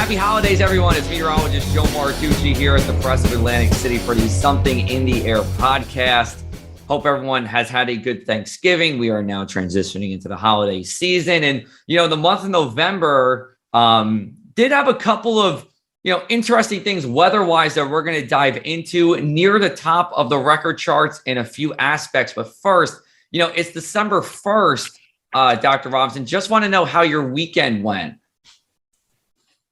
Happy holidays, everyone. It's meteorologist Joe Martucci here at the Press of Atlantic City for the Something in the Air podcast. Hope everyone has had a good Thanksgiving. We are now transitioning into the holiday season. And, the month of November did have a couple of, interesting things weather-wise that we're going to dive into near the top of the record charts in a few aspects. But first, it's December 1st, Dr. Robinson. Just want to know how your weekend went.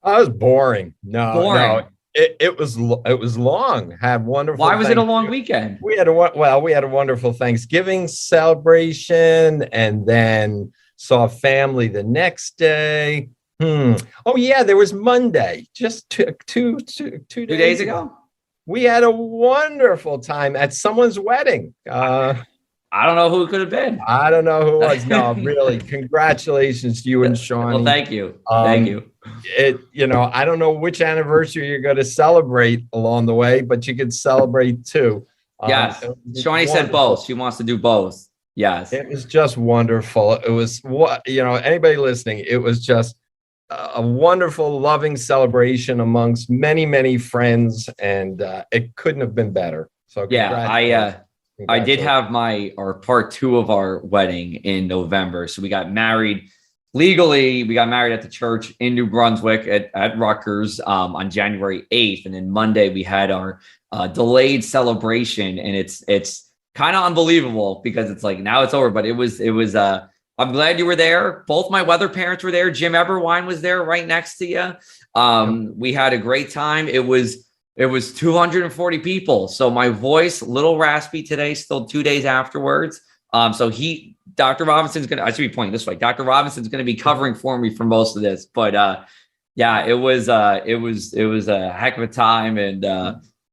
I was boring. Boring. No, it was long. Had wonderful. Why was it a long weekend? We had a wonderful Thanksgiving celebration, and then saw family the next day. Oh yeah, there was Monday, just two days ago. We had a wonderful time at someone's wedding. I don't know who it could have been. I don't know who it was. No, really, congratulations to you and Sean. Well, thank you. Thank you. I don't know which anniversary you're going to celebrate along the way, but you could celebrate too. Yes. Shawnee said both. She wants to do both. Yes. It was just wonderful. It was anybody listening, it was just a wonderful, loving celebration amongst many, many friends. And it couldn't have been better. So yeah, I did have part two of our wedding in November. So we got married legally. We got married at the church in New Brunswick at Rutgers on January 8th. And then Monday we had our delayed celebration. And it's kind of unbelievable because it's like now it's over, but it was I'm glad you were there. Both my weather parents were there. Jim Eberwine was there right next to you. We had a great time. It was 240 people. So my voice, a little raspy today, still 2 days afterwards. Dr. Robinson's I should be pointing this way. Dr. Robinson's going to be covering for me for most of this, but it was a heck of a time. And,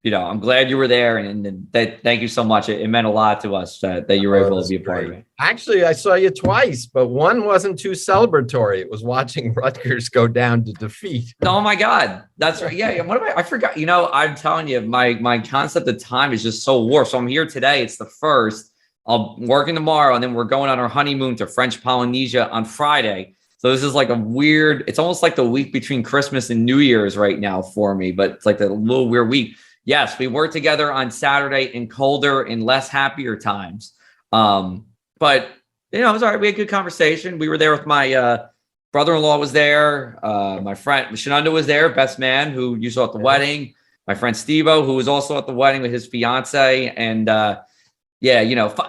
I'm glad you were there and thank you so much. It meant a lot to us that you were able to be a part of it. Actually, I saw you twice, but one wasn't too celebratory. It was watching Rutgers go down to defeat. Oh my God. That's right. Yeah. What I forgot, I'm telling you, my concept of time is just so warped. So I'm here today. It's the 1st. I'm working tomorrow, and then we're going on our honeymoon to French Polynesia on Friday. So this is like it's almost like the week between Christmas and New Year's right now for me, but it's like a little weird week. Yes, we were together on Saturday in colder and less happier times. But it was all right. We had a good conversation. We were there with my brother-in-law was there. My friend Shenunda was there, best man who you saw at the wedding. My friend Steve-O, who was also at the wedding with his fiance. And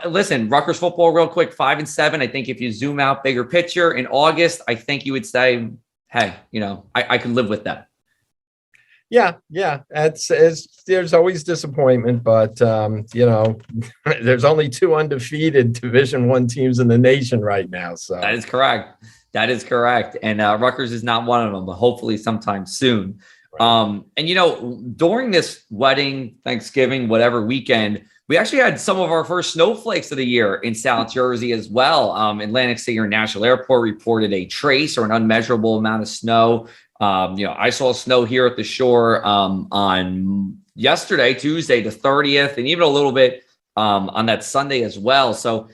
listen, Rutgers football real quick, 5-7. I think if you zoom out bigger picture in August, I think you would say, hey, I could live with that. Yeah. There's always disappointment, but there's only 2 undefeated Division I teams in the nation right now. So that is correct. And Rutgers is not one of them, but hopefully sometime soon. Right. And during this wedding, Thanksgiving, whatever weekend, we actually had some of our first snowflakes of the year in South Jersey as well. Atlantic City International Airport reported a trace or an unmeasurable amount of snow. I saw snow here at the shore on yesterday, Tuesday, the 30th, and even a little bit on that Sunday as well. So,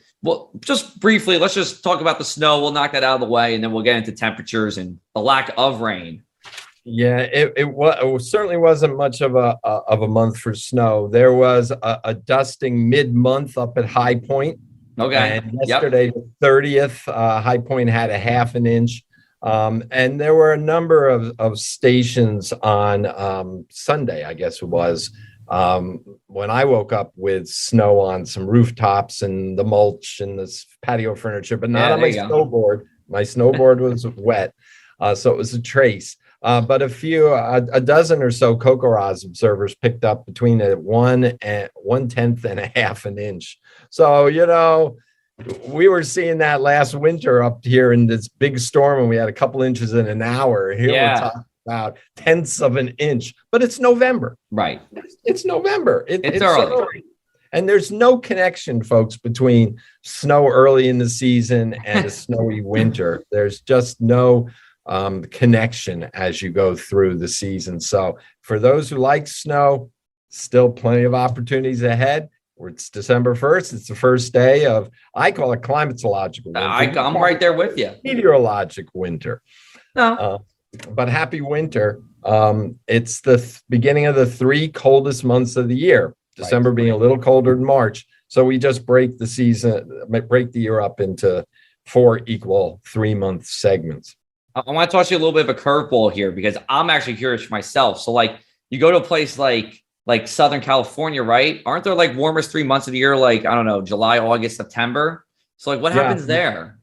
just briefly, let's just talk about the snow. We'll knock that out of the way, and then we'll get into temperatures and the lack of rain. Yeah, it certainly wasn't much of a month for snow. There was a dusting mid-month up at High Point. Okay. And yesterday, the 30th, High Point had a half an inch. And there were a number of stations on Sunday, I guess it was, when I woke up with snow on some rooftops and the mulch and the patio furniture, but not on my snowboard. My snowboard was wet, so it was a trace. But a dozen or so CoCoRaHS observers picked up between 1 1/10 and a half an inch. So, we were seeing that last winter up here in this big storm, and we had a couple inches in an hour. Here we're talking about tenths of an inch, but it's November. Right. It's November. It's early. And there's no connection, folks, between snow early in the season and a snowy winter. There's just no connection as you go through the season. So for those who like snow, still plenty of opportunities ahead. It's December 1st. It's the first day of, I call it climatological winter. I'm right there with you. Meteorologic winter. No. But happy winter. It's the beginning of the 3 coldest months of the year, December being a little colder than March. So we just break the year up into 4 equal 3-month segments. I want to toss you a little bit of a curveball here because I'm actually curious for myself. So like you go to a place like Southern California, right? Aren't there like warmest 3 months of the year? Like, I don't know, July, August, September. So like what happens there?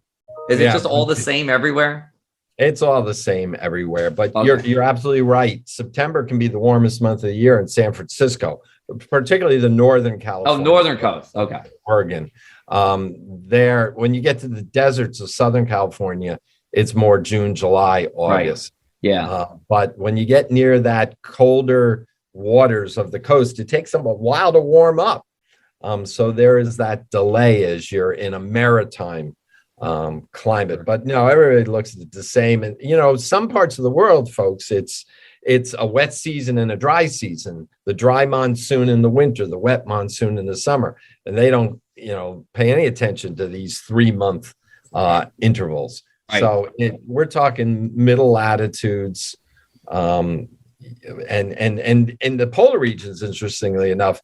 Is it just all the same everywhere? It's all the same everywhere, but Okay. you're absolutely right. September can be the warmest month of the year in San Francisco, particularly the Northern California. Oh, Northern Coast. Okay. Oregon. There, when you get to the deserts of Southern California, it's more June, July, August. Right. Yeah. But when you get near that colder waters of the coast, it takes them a while to warm up. So there is that delay as you're in a maritime climate. But no, everybody looks at it the same. And some parts of the world, folks, it's a wet season and a dry season. The dry monsoon in the winter, the wet monsoon in the summer, and they don't pay any attention to these 3-month intervals. Right. So we're talking middle latitudes, and in the polar regions, interestingly enough,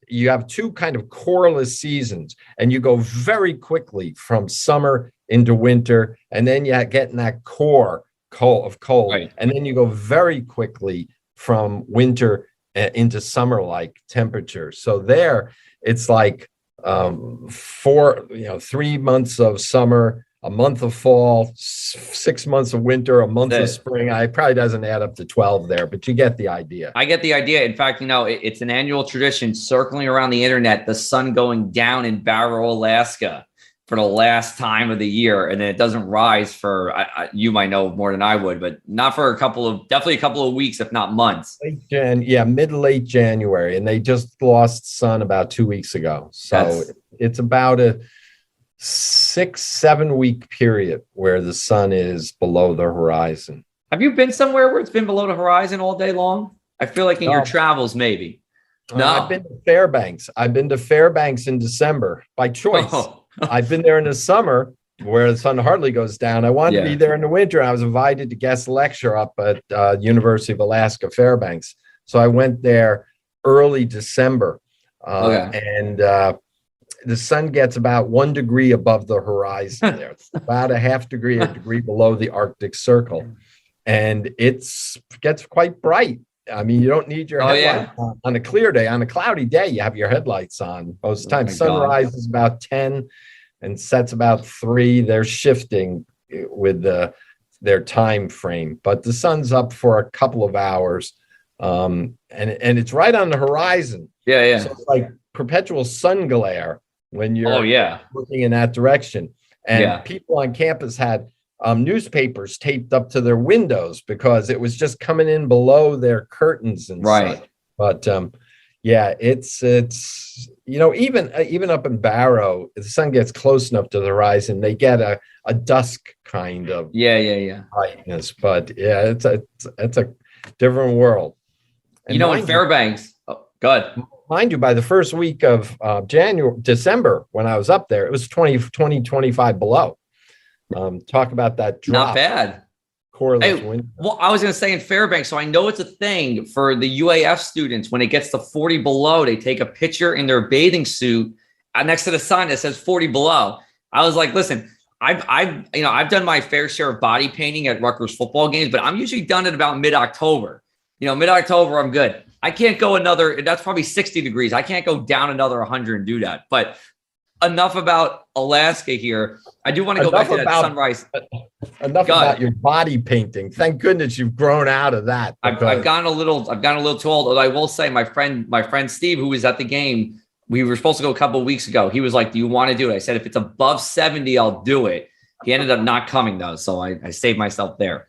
you have 2 kind of coreless seasons, and you go very quickly from summer into winter, and then you get in that core of cold, right. And then you go very quickly from winter into summer-like temperatures. So there, it's like 3 months of summer, a month of fall, 6 months of winter, a month of spring. It probably doesn't add up to 12 there, but you get the idea. I get the idea. In fact, it's an annual tradition circling around the internet, the sun going down in Barrow, Alaska for the last time of the year. And then it doesn't rise for, you might know more than I would, but not for definitely a couple of weeks, if not months. Mid-late January. And they just lost sun about 2 weeks ago. So it's about a 6-7 week period where the sun is below the horizon. Have you been somewhere where it's been below the horizon all day long? I feel like in your travels, maybe. No, I've been to Fairbanks. I've been to Fairbanks in December by choice. Oh. I've been there in the summer where the sun hardly goes down. I wanted to be there in the winter. I was invited to guest lecture up at University of Alaska Fairbanks. So I went there early December. And the sun gets about 1 degree above the horizon there. It's about a degree below the Arctic Circle. And it gets quite bright. I mean, you don't need your headlights on a clear day. On a cloudy day, you have your headlights on most of the time. Sunrise is about 10 and sets about 3. They're shifting with their time frame, but the sun's up for a couple of hours, and it's right on the horizon. So it's like perpetual sun glare when you're looking in that direction. And people on campus had newspapers taped up to their windows because it was just coming in below their curtains and such. But it's even up in Barrow, if the sun gets close enough to the horizon, they get a dusk kind of brightness. But it's a different world. And in Fairbanks, good. Mind you, by the first week of December, when I was up there, it was 25 below. Talk about that drop. Not bad. Wind. Well, I was going to say in Fairbanks, so I know it's a thing for the UAF students. When it gets to 40 below, they take a picture in their bathing suit next to the sign that says 40 below. I was like, listen, I've done my fair share of body painting at Rutgers football games, but I'm usually done at about mid-October. Mid-October, I'm good. I can't go that's probably 60 degrees. I can't go down another 100 and do that. But enough about Alaska here. I do want to go back to that sunrise. Enough about your body painting. Thank goodness you've grown out of that. I've gotten a little too old. Although I will say, my friend Steve, who was at the game, we were supposed to go a couple of weeks ago. He was like, "Do you want to do it?" I said, "If it's above 70, I'll do it." He ended up not coming though, so I saved myself there.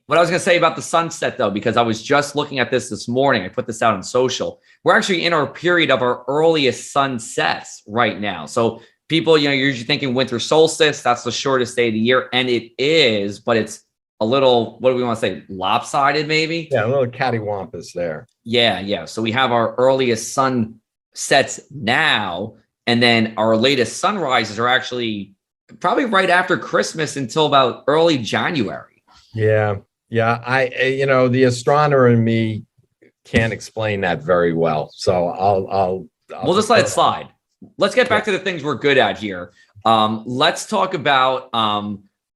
What I was going to say about the sunset, though, because I was just looking at this morning. I put this out on social. We're actually in our period of our earliest sunsets right now. So people, you're usually thinking winter solstice. That's the shortest day of the year. And it is, but it's a little, what do we want to say, lopsided maybe? Yeah, a little cattywampus there. Yeah. So we have our earliest sunsets now. And then our latest sunrises are actually probably right after Christmas until about early January. Yeah. Yeah, the astronomer in me can't explain that very well. So We'll just let it slide. Let's get back to the things we're good at here. Let's talk about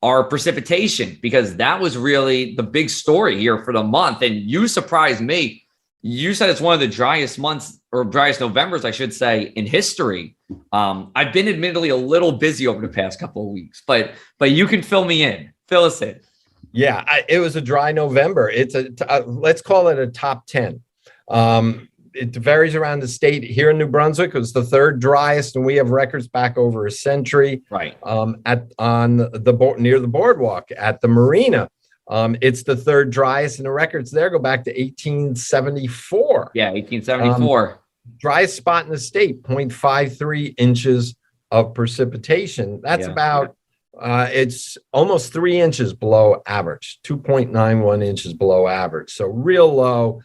our precipitation, because that was really the big story here for the month. And you surprised me. You said it's one of the driest months, or driest Novembers, I should say, in history. I've been admittedly a little busy over the past couple of weeks, but you can fill me in. Fill us in. Yeah, it was a dry November. It's let's call it a top 10. It varies around the state. Here in New Brunswick, it was the third driest, and we have records back over a century. Right. Near the boardwalk at the marina, it's the third driest, and the records there go back to 1874. Yeah, 1874. Driest spot in the state, 0.53 inches of precipitation. That's about it's almost 3 inches below average, 2.91 inches below average. So real low.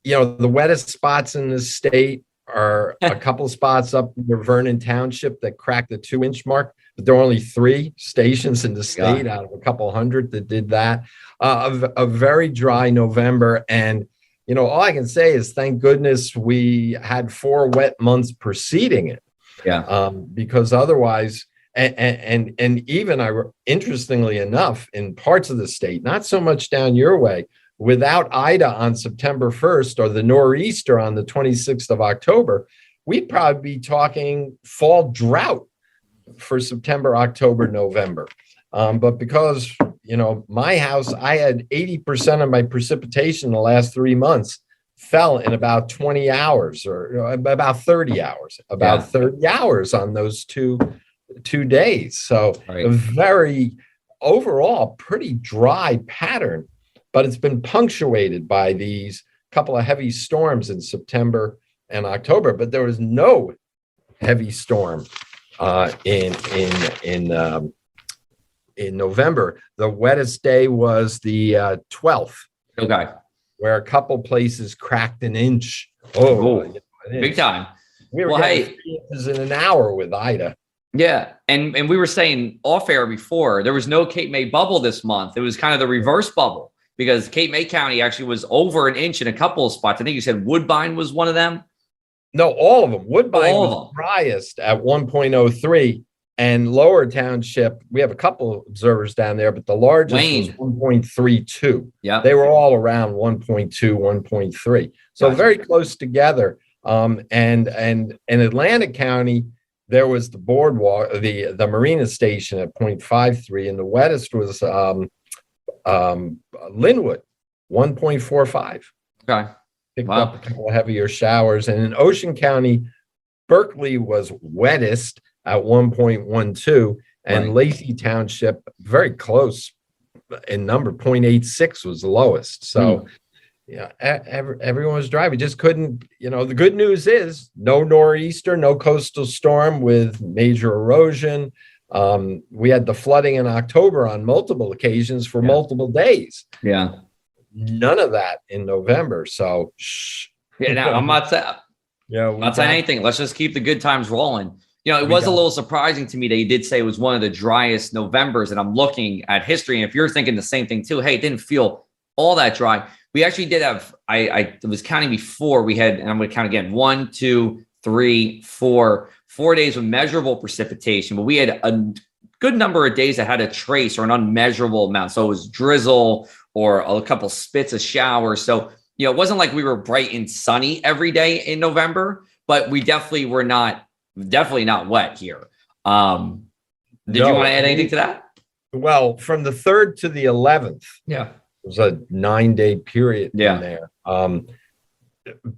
The wettest spots in the state are a couple spots up near Vernon Township that cracked the 2-inch mark, but there are only 3 stations in the state out of a couple hundred that did that. A very dry November. And, all I can say is thank goodness we had 4 wet months preceding it. Yeah. Because otherwise, and even interestingly enough, in parts of the state, not so much down your way, without Ida on September 1st or the nor'easter on the 26th of October, we'd probably be talking fall drought for September, October, November. But because, my house, I had 80% of my precipitation in the last 3 months fell in about 20 hours or about 30 hours, 30 hours on those two days. So a very overall pretty dry pattern. But it's been punctuated by these couple of heavy storms in September and October. But there was no heavy storm in November. The wettest day was the 12th. Okay. Where a couple places cracked an inch. Big time. We were getting 3 inches in an hour with Ida. Yeah. And we were saying off air before, there was no Cape May bubble this month. It was kind of the reverse bubble, because Cape May County actually was over an inch in a couple of spots. I think you said Woodbine was one of them. No, all of them. Woodbine was driest at 1.03, and Lower Township, we have a couple observers down there, but the largest was 1.32. Yeah. They were all around 1.2, 1.3. So very close together. And in Atlantic County, there was the boardwalk, the marina station at 0.53, and the wettest was Linwood, 1.45. Okay. Picked up a couple of heavier showers. And in Ocean County, Berkeley was wettest at 1.12, and Lacey Township, very close in number, 0.86 was the lowest. So everyone was dry. We just couldn't, the good news is no nor'easter, no coastal storm with major erosion. We had the flooding in October on multiple occasions for multiple days. Yeah. None of that in November. So, now I'm not saying, not saying anything. Let's just keep the good times rolling. It was a little surprising to me that you did say it was one of the driest Novembers. And I'm looking at history. And if you're thinking the same thing too, hey, it didn't feel all that dry. We actually did have, I was counting before, we had, and I'm going to count again, 1, 2, 3, 4 days of measurable precipitation, but we had a good number of days that had a trace or an unmeasurable amount. So it was drizzle or a couple spits of shower. So, it wasn't like we were bright and sunny every day in November, but we definitely were definitely not wet here. Did you want to add anything to that? Well, from the 3rd to the 11th. Yeah. It was a 9-day period in there.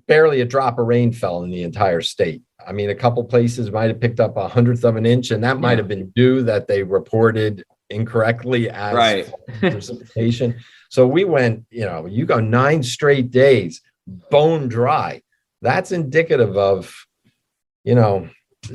Barely a drop of rain fell in the entire state. I mean, a couple places might have picked up 1/100 of an inch, and that might have been due that they reported incorrectly as precipitation. So we went, you go 9 straight days, bone dry. That's indicative of,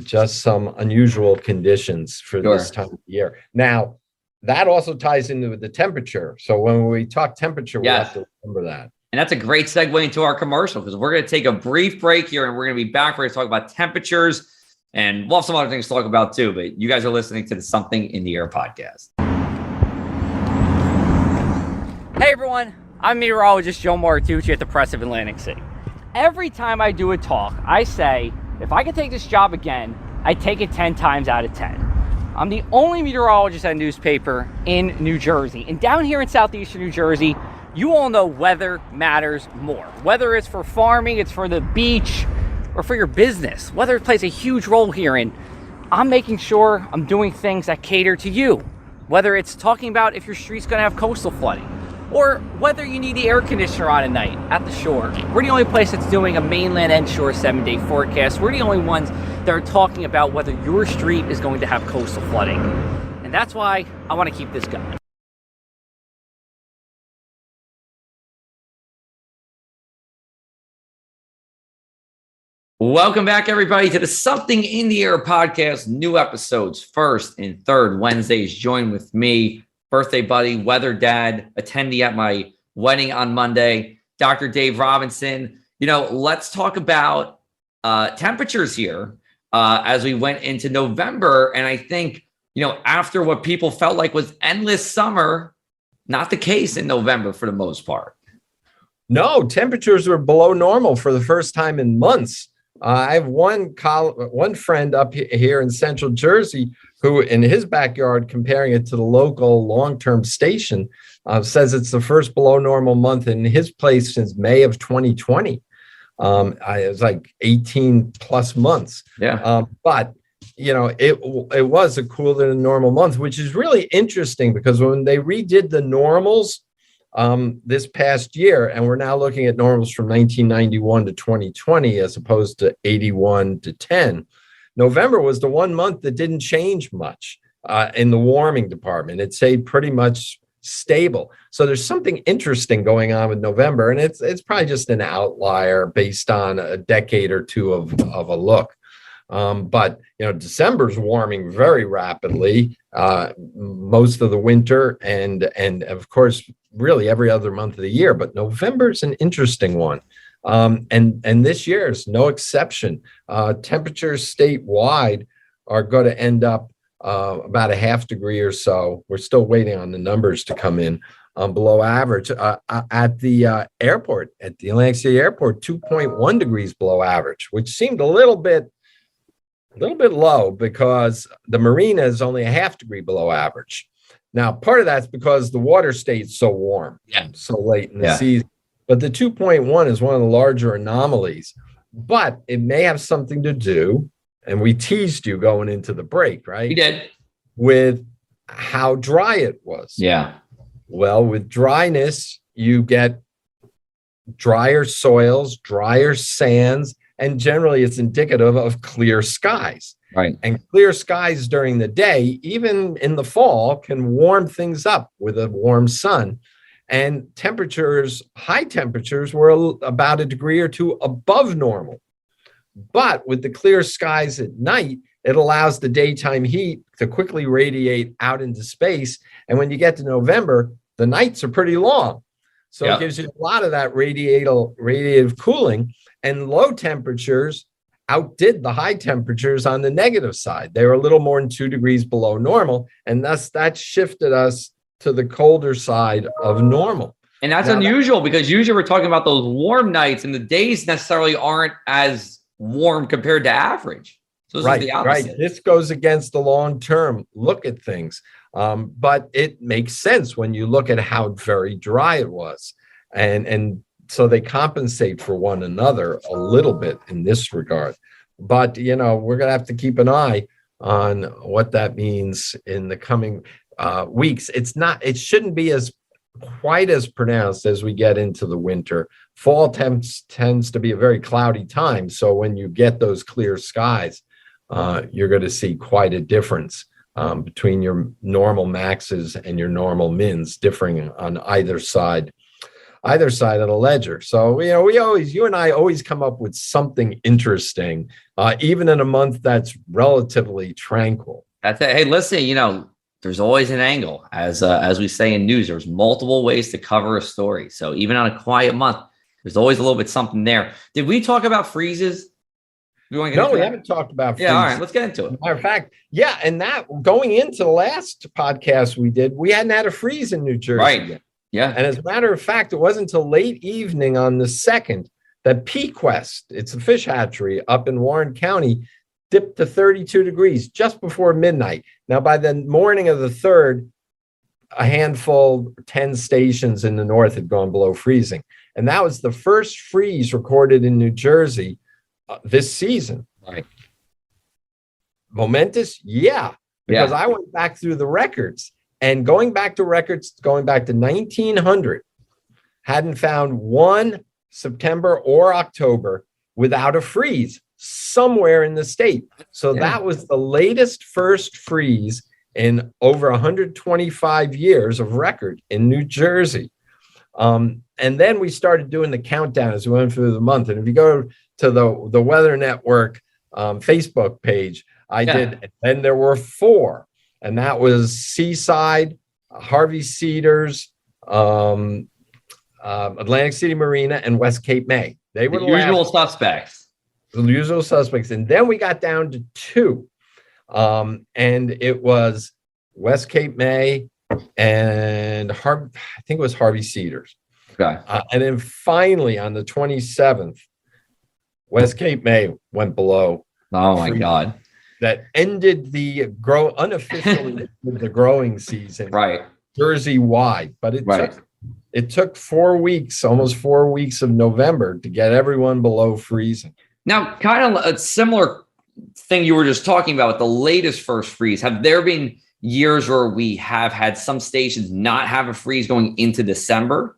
just some unusual conditions for this time of year. Now, that also ties into the temperature. So when we talk temperature, we have to remember that. And that's a great segue into our commercial, because we're going to take a brief break here and we're going to be back. We're going to talk about temperatures, and we'll have some other things to talk about too. But you guys are listening to the Something in the Air podcast. Hey everyone, I'm meteorologist Joe Martucci at the Press of Atlantic City. Every time I do a talk, I say, if I could take this job again, I'd take it 10 times out of 10. I'm the only meteorologist at a newspaper in New Jersey. And down here in southeastern New Jersey, you all know weather matters more. Whether it's for farming, it's for the beach, or for your business. Weather plays a huge role here, and I'm making sure I'm doing things that cater to you. Whether it's talking about if your street's gonna have coastal flooding, or whether you need the air conditioner on at night at the shore. We're the only place that's doing a mainland and shore 7-day forecast. We're the only ones that are talking about whether your street is going to have coastal flooding. And that's why I want to keep this going. Welcome back, everybody, to the Something in the Air podcast. New episodes, first and third Wednesdays. Join with me, birthday buddy, weather dad, attendee at my wedding on Monday, Dr. Dave Robinson. Let's talk about temperatures here as we went into November. And I think, after what people felt like was endless summer, not the case in November for the most part. No, temperatures were below normal for the first time in months. I have one friend up here in Central Jersey who, in his backyard, comparing it to the local long-term station, says it's the first below normal month in his place since May of 2020. It was like 18 plus months. Yeah. But it was a cooler than normal month, which is really interesting because when they redid the normals this past year, and we're now looking at normals from 1991 to 2020 as opposed to 81 to 10. November was the one month that didn't change much in the warming department. It stayed pretty much stable. So there's something interesting going on with November, and it's probably just an outlier based on a decade or two of a look. But December's warming very rapidly, most of the winter, and of course, really every other month of the year. But November's an interesting one. And this year is no exception. Temperatures statewide are going to end up about a half degree or so. We're still waiting on the numbers to come in below average. At the airport, at the Atlantic City Airport, 2.1 degrees below average, which seemed a little bit low because the marina is only a half degree below average. Now, part of that's because the water stayed so warm, so late in the season. But the 2.1 is one of the larger anomalies. But it may have something to do, and we teased you going into the break, right? We did. With how dry it was. Yeah. Well, with dryness, you get drier soils, drier sands, and generally it's indicative of clear skies. Right. And clear skies during the day, even in the fall, can warm things up with a warm sun. And high temperatures were about a degree or two above normal. But with the clear skies at night, it allows the daytime heat to quickly radiate out into space. And when you get to November, the nights are pretty long. So it gives you a lot of that radiative cooling. And low temperatures outdid the high temperatures on the negative side. They were a little more than 2 degrees below normal. And thus that shifted us to the colder side of normal. And that's unusual because usually we're talking about those warm nights and the days necessarily aren't as warm compared to average. So this is the opposite. Right. This goes against the long-term look at things. But it makes sense when you look at how very dry it was. And so they compensate for one another a little bit in this regard. But, we're going to have to keep an eye on what that means in the coming weeks. It shouldn't be quite as pronounced as we get into the winter. Fall tends to be a very cloudy time. So when you get those clear skies, you're going to see quite a difference between your normal maxes and your normal mins, differing on either side of the ledger. So, you and I always come up with something interesting, even in a month that's relatively tranquil. That's it. Hey, listen, there's always an angle, as we say in news. There's multiple ways to cover a story. So even on a quiet month, there's always a little bit something there. Did we talk about freezes? No, we haven't talked about freezes. Yeah, all right, let's get into it. Matter of fact, and that going into the last podcast we did, we hadn't had a freeze in New Jersey. Right. Yeah. And as a matter of fact, it wasn't until late evening on the 2nd that Pequest, it's a fish hatchery up in Warren County, dipped to 32 degrees just before midnight. Now, by the morning of the 3rd, a handful, 10 stations in the north had gone below freezing. And that was the first freeze recorded in New Jersey this season. Right. Momentous? Yeah. Because I went back through the records, and going back to 1900, hadn't found one September or October without a freeze somewhere in the state. So that was the latest first freeze in over 125 years of record in New Jersey. And then we started doing the countdown as we went through the month. And if you go to the Weather Network Facebook page, I did, and then there were 4, and that was Seaside, Harvey Cedars, Atlantic City Marina, and West Cape May. They were the usual suspects. The usual suspects. And then we got down to 2. And it was West Cape May and I think it was Harvey Cedars. Okay. And then finally on the 27th, West Cape May went below. Oh my God. That ended the unofficially the growing season, right? Jersey wide, but it took 4 weeks, almost 4 weeks of November to get everyone below freezing. Now, kind of a similar thing you were just talking about with the latest first freeze. Have there been years where we have had some stations not have a freeze going into December?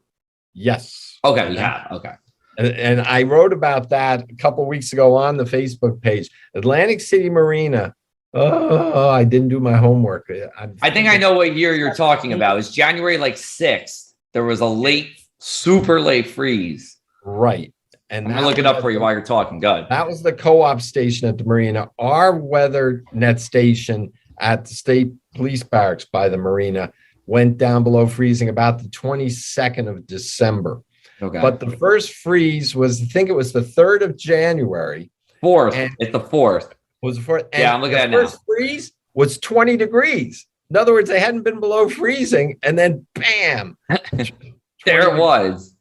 Yes. Okay, we have. Okay. And I wrote about that a couple of weeks ago on the Facebook page. Atlantic City Marina. Oh, I didn't do my homework. I think I know what year you're talking about. It's January 6th. There was a super late freeze. Right. And I'm going to look it up for you while you're talking. Good. That was the co-op station at the marina. Our weather net station at the state police barracks by the marina went down below freezing about the 22nd of December. Okay. But the first freeze was, I think it was the 3rd of January. 4th. It's the 4th. Was the 4th. Yeah, I'm looking at it now. The first freeze was 20 degrees. In other words, they hadn't been below freezing, and then bam. There it was.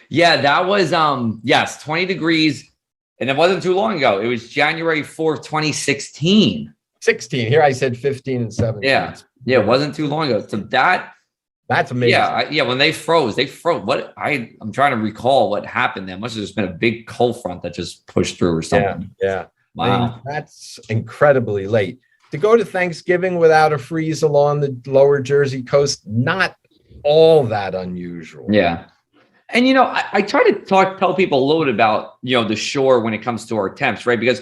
Yeah, that was 20 degrees. And it wasn't too long ago. It was January 4th, 2016. 16. Here I said 15 and 17. Yeah. Yeah, it wasn't too long ago. So that's amazing. Yeah, when they froze. What I'm trying to recall what happened. There must have just been a big cold front that just pushed through or something. Yeah. Wow. I mean, that's incredibly late. To go to Thanksgiving without a freeze along the lower Jersey coast, not all that unusual. Yeah. And, I try to tell people a little bit about, the shore when it comes to our temps, right? Because,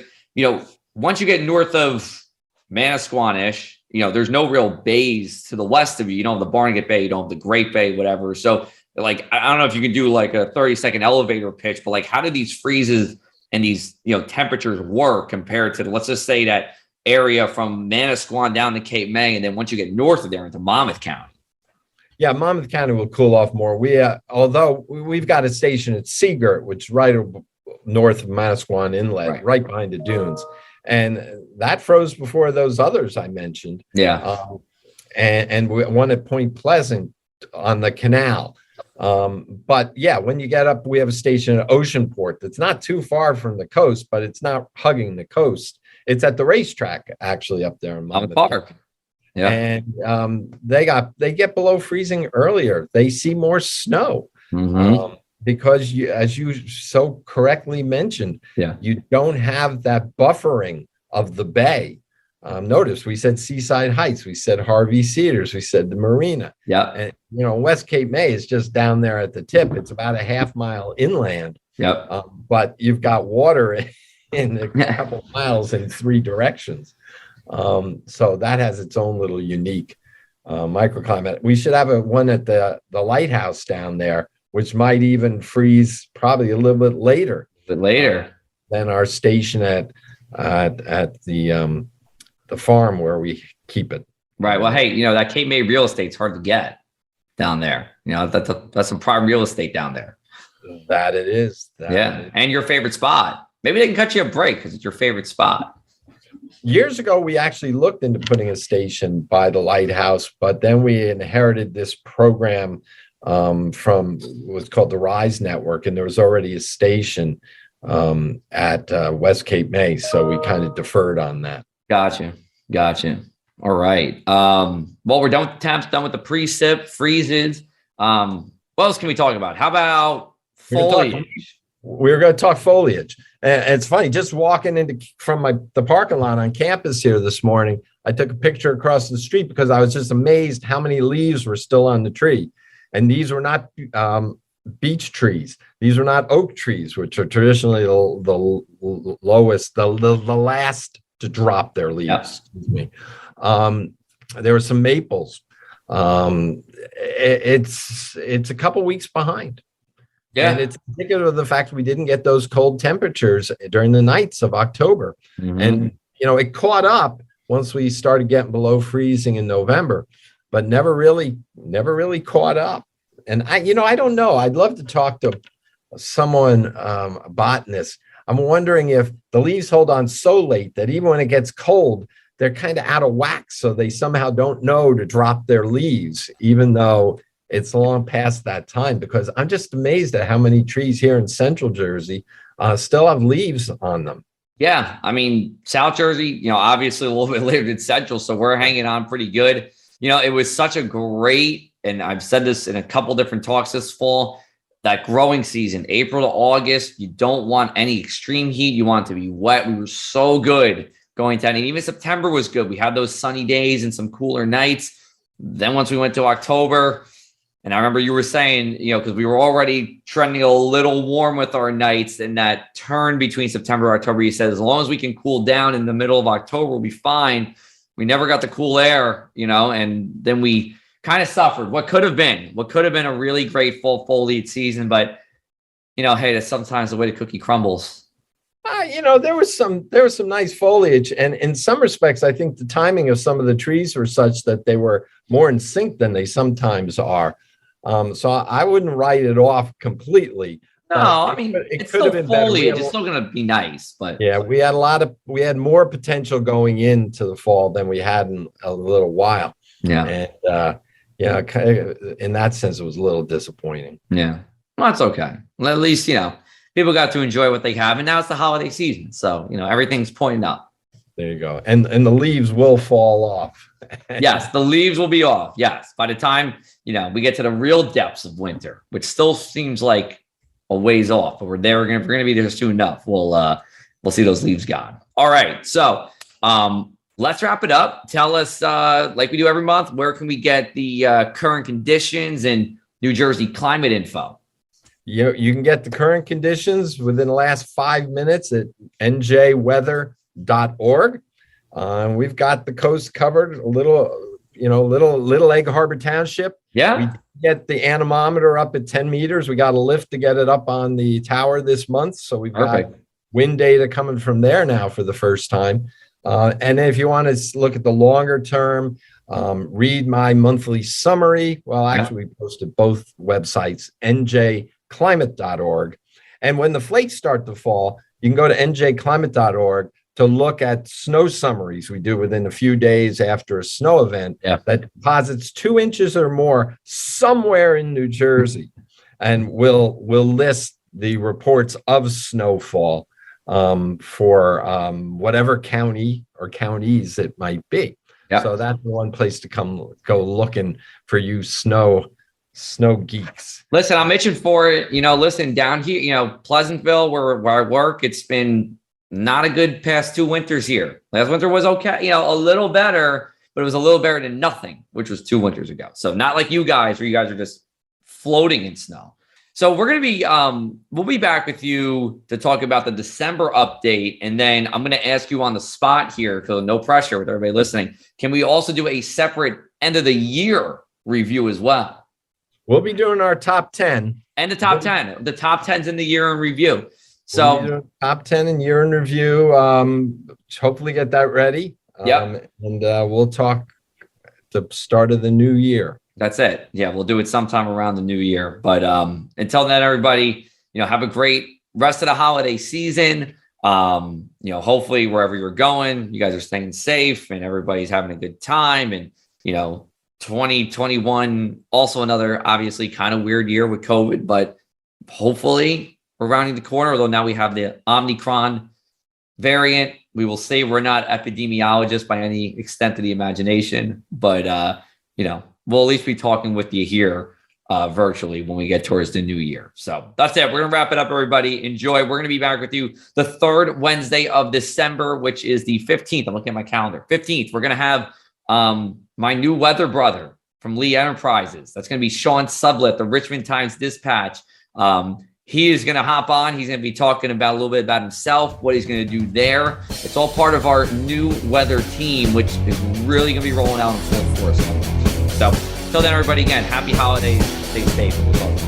once you get north of Manasquan-ish, there's no real bays to the west of you. You don't have the Barnegat Bay, you don't have the Great Bay, whatever. So, I don't know if you can do a 30-second elevator pitch, but how do these freezes and these, temperatures work compared to, let's just say that area from Manasquan down to Cape May, and then once you get north of there into Monmouth County? Yeah, Monmouth County will cool off more. Although we've got a station at Seagirt, which is right north of Manasquan Inlet, right behind the dunes. And that froze before those others I mentioned. Yeah. And one at Point Pleasant on the canal. But yeah, when you get up, we have a station at Oceanport that's not too far from the coast, but it's not hugging the coast. It's at the racetrack, actually, up there in Monmouth Park. Yeah. And they get below freezing earlier. They see more snow. Mm-hmm. Because as you so correctly mentioned, you don't have that buffering of the bay. Notice we said Seaside Heights, we said Harvey Cedars, we said the marina. Yeah. And West Cape May is just down there at the tip. It's about a half mile inland. Yep. But you've got water in a couple miles in 3 directions. So that has its own little unique microclimate. We should have one at the lighthouse down there, which might even freeze probably a little bit later. Than our station at the farm where we keep it. Right. Well, hey, that Cape May real estate's hard to get down there. That's some prime real estate down there. That it is. And your favorite spot. Maybe they can cut you a break because it's your favorite spot. Years ago, we actually looked into putting a station by the lighthouse, but then we inherited this program from what's called the Rise Network, and there was already a station at West Cape May, so we kind of deferred on that. Gotcha. All right. Well, we're done with the temps, done with the precip, freezes. What else can we talk about? How about foliage? We're going to talk foliage. And it's funny, just walking from the parking lot on campus here this morning, I took a picture across the street because I was just amazed how many leaves were still on the tree. And these were not beech trees. These were not oak trees, which are traditionally the lowest, the last to drop their leaves. Yep. Excuse me. There were some maples. It's a couple weeks behind. Yeah. And it's indicative of the fact we didn't get those cold temperatures during the nights of October. Mm-hmm. And, it caught up once we started getting below freezing in November, but never really caught up. And I don't know. I'd love to talk to someone, a botanist. I'm wondering if the leaves hold on so late that even when it gets cold, they're kind of out of whack. So they somehow don't know to drop their leaves, even though it's long past that time, because I'm just amazed at how many trees here in Central Jersey still have leaves on them. Yeah. I mean, South Jersey, obviously a little bit later than Central. So we're hanging on pretty good. It was such a great, and I've said this in a couple different talks this fall, that growing season, April to August, you don't want any extreme heat. You want it to be wet. We were so good going to, and even September was good. We had those sunny days and some cooler nights. Then once we went to October, and I remember you were saying, because we were already trending a little warm with our nights, and that turn between September and October, you said, as long as we can cool down in the middle of October, we'll be fine. We never got the cool air, and then we kind of suffered what could have been a really great fall foliage season. But, hey, that's sometimes the way the cookie crumbles. There was some nice foliage. And in some respects, I think the timing of some of the trees were such that they were more in sync than they sometimes are. So I wouldn't write it off completely. No, I mean, it could have been foliage. It's still going to be nice, but yeah, we had more potential going into the fall than we had in a little while. Yeah. And, in that sense, it was a little disappointing. Yeah. Well, that's okay. Well, at least, people got to enjoy what they have. And now it's the holiday season. So, everything's pointing up. There you go. And the leaves will fall off. Yes, the leaves will be off. Yes. By the time, we get to the real depths of winter, which still seems like a ways off, but we're going to be there soon enough. We'll see those leaves gone. All right. So, let's wrap it up. Tell us, like we do every month, where can we get the current conditions and New Jersey climate info? You can get the current conditions within the last 5 minutes at njweather.org. We've got the coast covered a little, Little Egg Harbor Township. Yeah. We get the anemometer up at 10 meters. We got a lift to get it up on the tower this month. So we've got wind data coming from there now for the first time. And if you want to look at the longer term, read my monthly summary. Well, actually, we posted both websites, njclimate.org. And when the flakes start to fall, you can go to njclimate.org to look at snow summaries we do within a few days after a snow event that deposits 2 inches or more somewhere in New Jersey. And we'll list the reports of snowfall for whatever county or counties it might be. Yep. So that's one place to go looking for you snow geeks. Listen, I'm itching for it. Listen, down here, Pleasantville, where I work, it's been not a good past 2 winters here. Last winter was okay, a little better, but it was a little better than nothing, which was 2 winters ago. So not like you guys, where you guys are just floating in snow. So we're going to be, we'll be back with you to talk about the December update. And then I'm going to ask you on the spot here, so no pressure with everybody listening. Can we also do a separate end of the year review as well? We'll be doing our top 10. And the top 10. The top 10's in the year in review. So we'll top 10 in year in review. Hopefully get that ready. And we'll talk the start of the new year. That's it. Yeah, we'll do it sometime around the new year. But until then, everybody, have a great rest of the holiday season. Hopefully wherever you're going, you guys are staying safe and everybody's having a good time. And, 2021, also another obviously kind of weird year with COVID, but hopefully we're rounding the corner, although now we have the Omicron variant. We will say we're not epidemiologists by any extent of the imagination, but we'll at least be talking with you here virtually when we get towards the new year. So that's it. We're going to wrap it up, everybody. Enjoy. We're going to be back with you the third Wednesday of December, which is the 15th. I'm looking at my calendar. 15th. We're going to have my new weather brother from Lee Enterprises. That's going to be Sean Sublett, the Richmond Times-Dispatch. He is going to hop on. He's going to be talking about a little bit about himself, what he's going to do there. It's all part of our new weather team, which is really going to be rolling out in full force. So, till then, everybody, again, happy holidays. Stay safe.